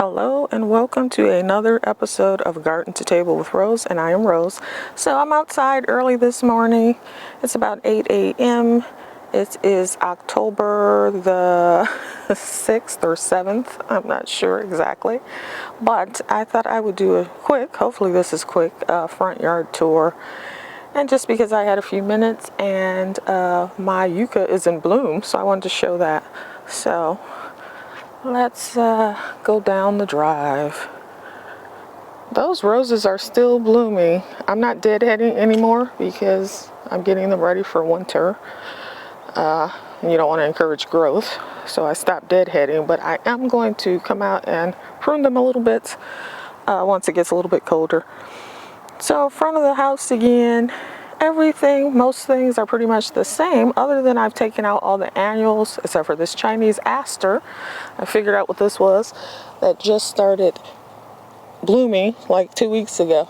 Hello and welcome to another episode of Garden to Table with Rose, and I am Rose. So I'm outside early this morning. It's about 8 a.m. It is October the 6th or 7th. I'm not sure exactly. But I thought I would do a quick, hopefully this is quick, front yard tour. And just because I had a few minutes and my yucca is in bloom, so I wanted to show that. So let's go down the drive. Those roses are still blooming. I'm not deadheading anymore because I'm getting them ready for winter. And you don't want to encourage growth, so I stopped deadheading, but I am going to come out and prune them a little bit once it gets a little bit colder. So front of the house again, most things are pretty much the same, other than I've taken out all the annuals except for this Chinese Aster. I figured out what this was that just started blooming like 2 weeks ago.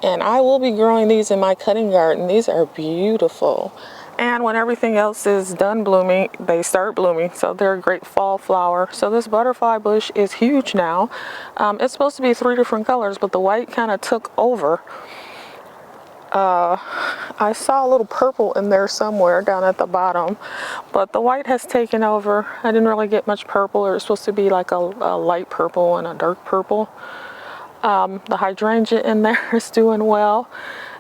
And I will be growing these in my cutting garden. These are beautiful. And when everything else is done blooming, they start blooming. So they're a great fall flower. So this butterfly bush is huge now. It's supposed to be 3 different colors, but the white kind of took over. I saw a little purple in there somewhere down at the bottom, but the white has taken over. I didn't really get much purple. It was supposed to be like a light purple and a dark purple. The hydrangea in there is doing well.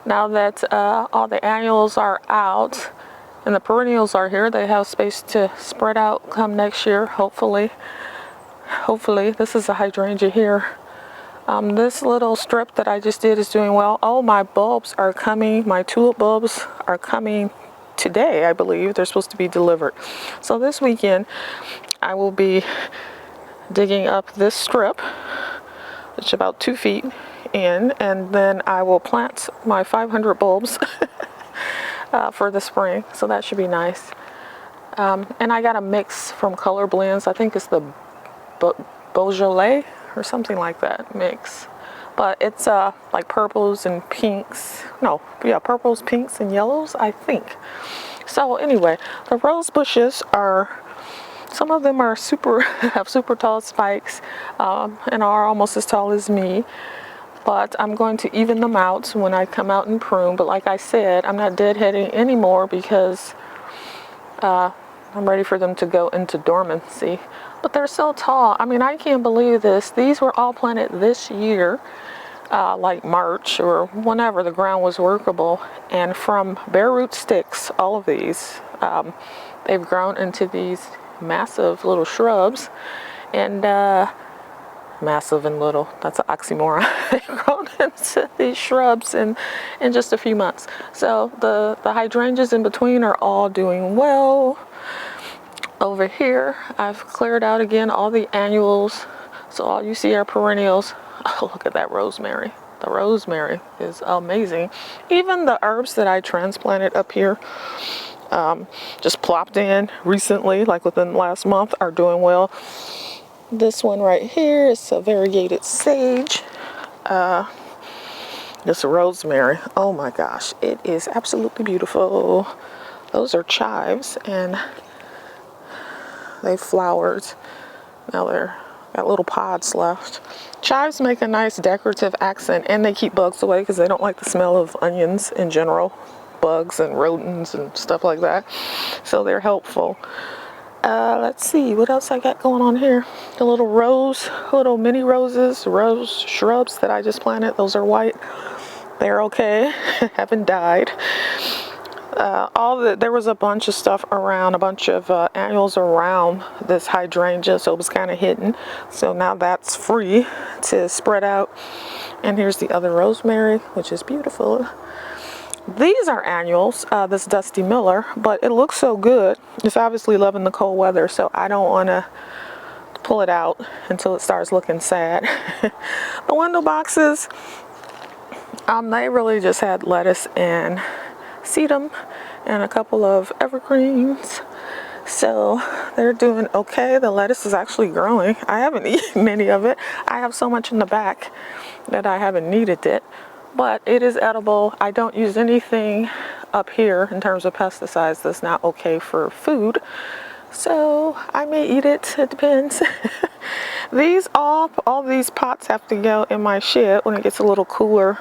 Now that all the annuals are out and the perennials are here, they have space to spread out come next year, hopefully. This is a hydrangea here. This little strip that I just did is doing well. Oh, my bulbs are coming. My tulip bulbs are coming today, I believe. They're supposed to be delivered. So this weekend, I will be digging up this strip, which is about 2 feet in, and then I will plant my 500 bulbs for the spring. So that should be nice. And I got a mix from Color Blends. I think it's the Beaujolais or something like that mix, but it's like purples and pinks. Purples, pinks, and yellows, I think. So anyway, the rose bushes some of them are have super tall spikes and are almost as tall as me, but I'm going to even them out when I come out and prune. But like I said, I'm not deadheading anymore because I'm ready for them to go into dormancy. But they're so tall. I mean, I can't believe this. These were all planted this year, like March or whenever the ground was workable. And from bare root sticks, all of these, they've grown into these massive little shrubs. And massive and little, that's an oxymoron. They've grown into these shrubs in just a few months. So the hydrangeas in between are all doing well. Over here, I've cleared out again all the annuals, so all you see are perennials. Oh, look at that rosemary. The rosemary is amazing. Even the herbs that I transplanted up here, just plopped in recently, like within the last month, are doing well. This one right here is a variegated sage. This rosemary, oh my gosh, it is absolutely beautiful. Those are chives, and they flowered. Now they're got little pods left. Chives make a nice decorative accent, and they keep bugs away because they don't like the smell of onions in general. Bugs and rodents and stuff like that. So they're helpful. Let's see what else I got going on here. The little mini roses, rose shrubs that I just planted. Those are white. They're okay. Haven't died. There was a bunch of stuff around, a bunch of annuals around this hydrangea, so it was kind of hidden. So now that's free to spread out. And here's the other rosemary, which is beautiful. These are annuals, this Dusty Miller, but it looks so good. It's obviously loving the cold weather, so I don't want to pull it out until it starts looking sad. The window boxes, they really just had lettuce and sedum and a couple of evergreens, so they're doing okay. The lettuce is actually growing. I haven't eaten any of it. I have so much in the back that I haven't needed it, but it is edible. I don't use anything up here in terms of pesticides that's not okay for food. So I may eat it. It depends. All these pots have to go in my shed when it gets a little cooler,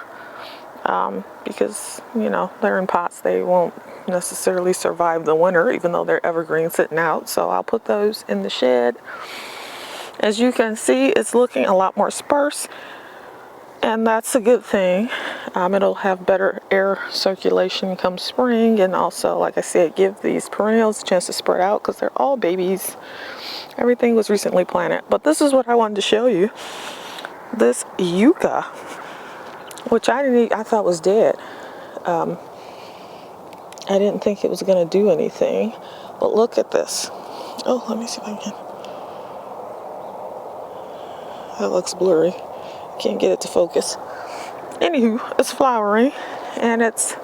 because, you know, they're in pots. They won't necessarily survive the winter, even though they're evergreen sitting out. So I'll put those in the shed. As you can see, it's looking a lot more sparse, and that's a good thing. It'll have better air circulation come spring, and also, like I said, give these perennials a chance to spread out because they're all babies. Everything was recently planted. But this is what I wanted to show you. This yucca, which I thought was dead. I didn't think it was going to do anything. But look at this. Oh, let me see if I can. That looks blurry. Can't get it to focus. Anywho, it's flowering, and it's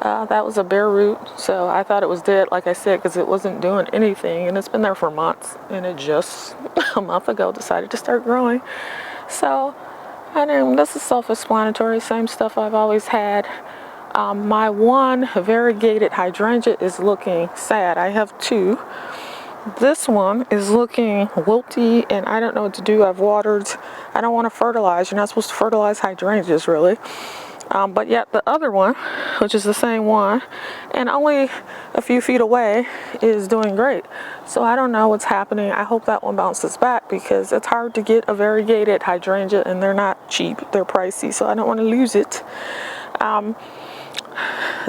that was a bare root, so I thought it was dead, like I said, because it wasn't doing anything, and it's been there for months, and it just a month ago decided to start growing. So this is self-explanatory, same stuff I've always had. My one variegated hydrangea is looking sad. I have two. This one is looking wilty, and I don't know what to do. I've watered. I don't want to fertilize. You're not supposed to fertilize hydrangeas, really. But yet the other one, which is the same one, and only a few feet away, is doing great. So I don't know what's happening. I hope that one bounces back, because it's hard to get a variegated hydrangea, and they're not cheap. They're pricey, so I don't want to lose it.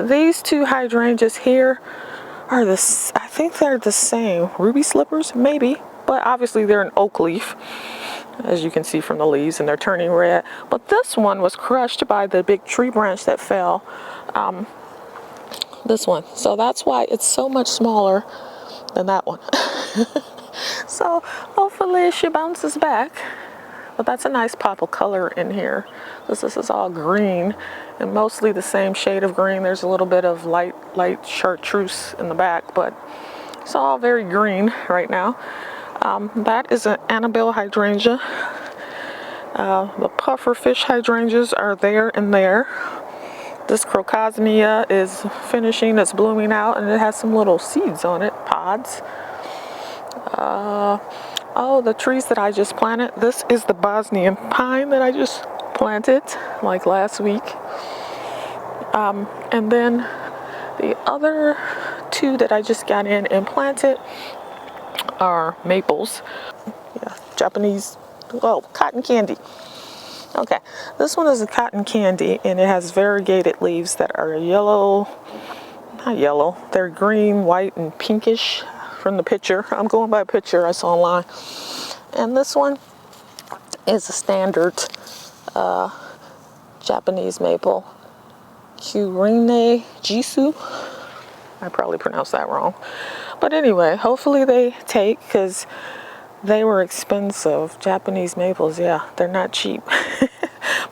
These two hydrangeas here are I think they're the same. Ruby slippers, maybe, but obviously they're an oak leaf, as you can see from the leaves, and they're turning red. But this one was crushed by the big tree branch that fell. This one. So that's why it's so much smaller than that one. So hopefully she bounces back. But that's a nice pop of color in here. This is all green, and mostly the same shade of green. There's a little bit of light chartreuse in the back, but it's all very green right now. That is an Annabelle hydrangea. The pufferfish hydrangeas are there and there. This crocosmia is finishing, it's blooming out, and it has some little seeds on it, pods. Oh, the trees that I just planted. This is the Bosnian Pine that I just planted like last week. And then the other two that I just got in and planted are maples. Yeah, Japanese, cotton candy. Okay, this one is a cotton candy, and it has variegated leaves that are yellow, not yellow, they're green, white, and pinkish from the picture. I'm going by a picture I saw online. And this one is a standard Japanese maple, Kurine Jisu. I probably pronounced that wrong. But anyway, hopefully they take, because they were expensive. Japanese maples, yeah, they're not cheap.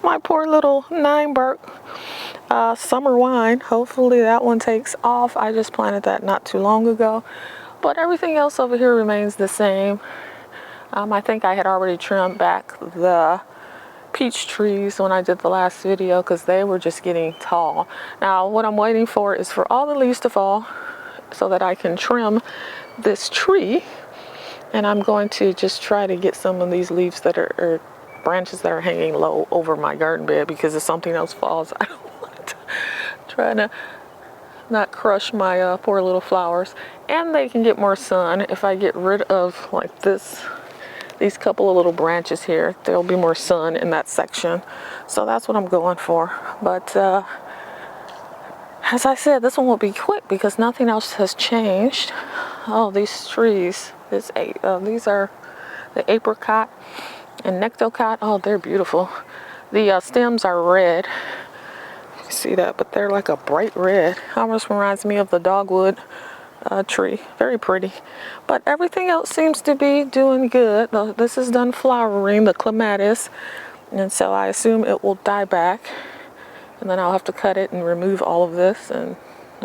My poor little 9-bark summer wine, hopefully that one takes off. I just planted that not too long ago. But everything else over here remains the same. I think I had already trimmed back the peach trees when I did the last video, because they were just getting tall. Now what I'm waiting for is for all the leaves to fall so that I can trim this tree. And I'm going to just try to get some of these leaves that are branches that are hanging low over my garden bed, because if something else falls, I don't want to try to not crush my poor little flowers. And they can get more sun if I get rid of like these couple of little branches here. There'll be more sun in that section. So that's what I'm going for. But as I said, this one will be quick because nothing else has changed. Oh, these trees. These are the apricot and nectocot. Oh, they're beautiful. The stems are red. You can see that, but they're like a bright red. Almost reminds me of the dogwood tree. Very pretty. But everything else seems to be doing good. This is done flowering, the clematis, and so I assume it will die back, and then I'll have to cut it and remove all of this, and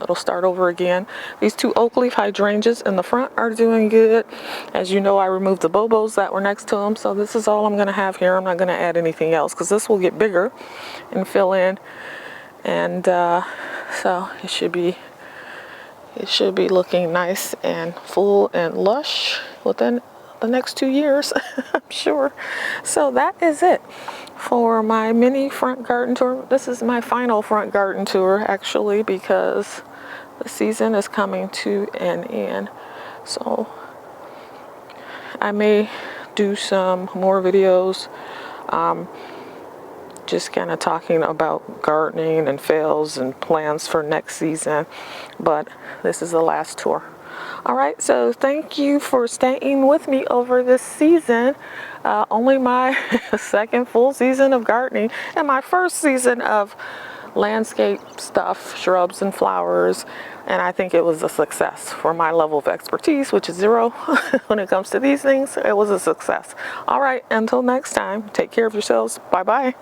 it'll start over again. These two oak leaf hydrangeas in the front are doing good. As you know, I removed the bobos that were next to them, so this is all I'm going to have here. I'm not going to add anything else because this will get bigger and fill in, and so it should be it should be looking nice and full and lush within the next 2 years, I'm sure. So that is it for my mini front garden tour. This is my final front garden tour, actually, because the season is coming to an end. So I may do some more videos, just kind of talking about gardening and fails and plans for next season, but this is the last tour. All right, so thank you for staying with me over this season. Only my second full season of gardening and my first season of landscape stuff, shrubs and flowers, and I think it was a success for my level of expertise, which is 0 when it comes to these things. It was a success. All right, until next time, take care of yourselves. Bye-bye.